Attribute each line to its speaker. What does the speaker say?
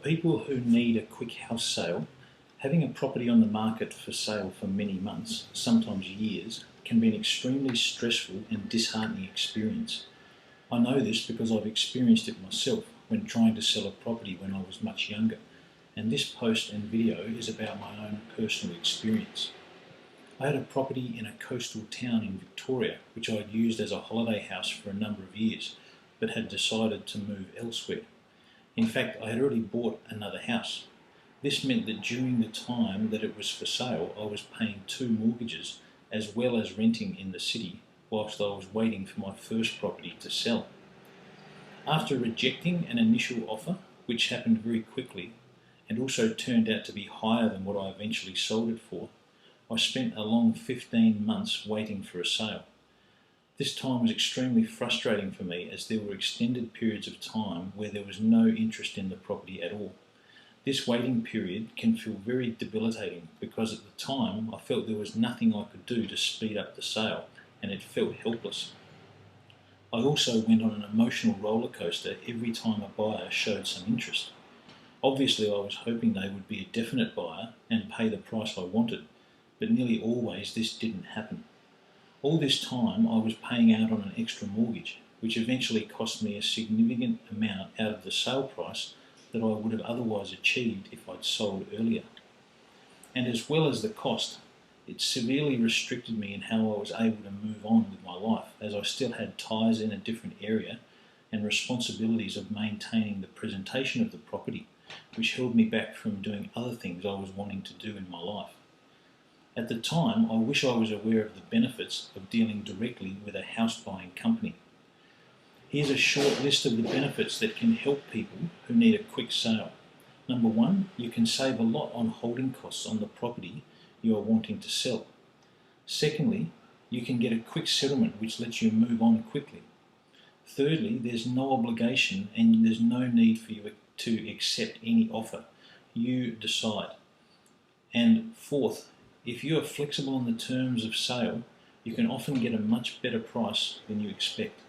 Speaker 1: people who need a quick house sale, having a property on the market for sale for many months, sometimes years, can be an extremely stressful and disheartening experience. I know this because I've experienced it myself when trying to sell a property when I was much younger, and this post and video is about my own personal experience. I had a property in a coastal town in Victoria which I had used as a holiday house for a number of years, but had decided to move elsewhere. In fact, I had already bought another house. This meant that during the time that it was for sale, I was paying 2 mortgages as well as renting in the city whilst I was waiting for my first property to sell. After rejecting an initial offer, which happened very quickly and also turned out to be higher than what I eventually sold it for, I spent a long 15 months waiting for a sale. This time was extremely frustrating for me as there were extended periods of time where there was no interest in the property at all. This waiting period can feel very debilitating because at the time I felt there was nothing I could do to speed up the sale and it felt helpless. I also went on an emotional roller coaster every time a buyer showed some interest. Obviously I was hoping they would be a definite buyer and pay the price I wanted, but nearly always this didn't happen. All this time I was paying out on an extra mortgage, which eventually cost me a significant amount out of the sale price that I would have otherwise achieved if I'd sold earlier. And as well as the cost, it severely restricted me in how I was able to move on with my life, as I still had ties in a different area and responsibilities of maintaining the presentation of the property, which held me back from doing other things I was wanting to do in my life. At the time, I wish I was aware of the benefits of dealing directly with a house buying company. Here's a short list of the benefits that can help people who need a quick sale. Number 1, you can save a lot on holding costs on the property you are wanting to sell. Secondly, you can get a quick settlement which lets you move on quickly. Thirdly, there's no obligation and there's no need for you to accept any offer. You decide. And fourth, if you are flexible on the terms of sale, you can often get a much better price than you expect.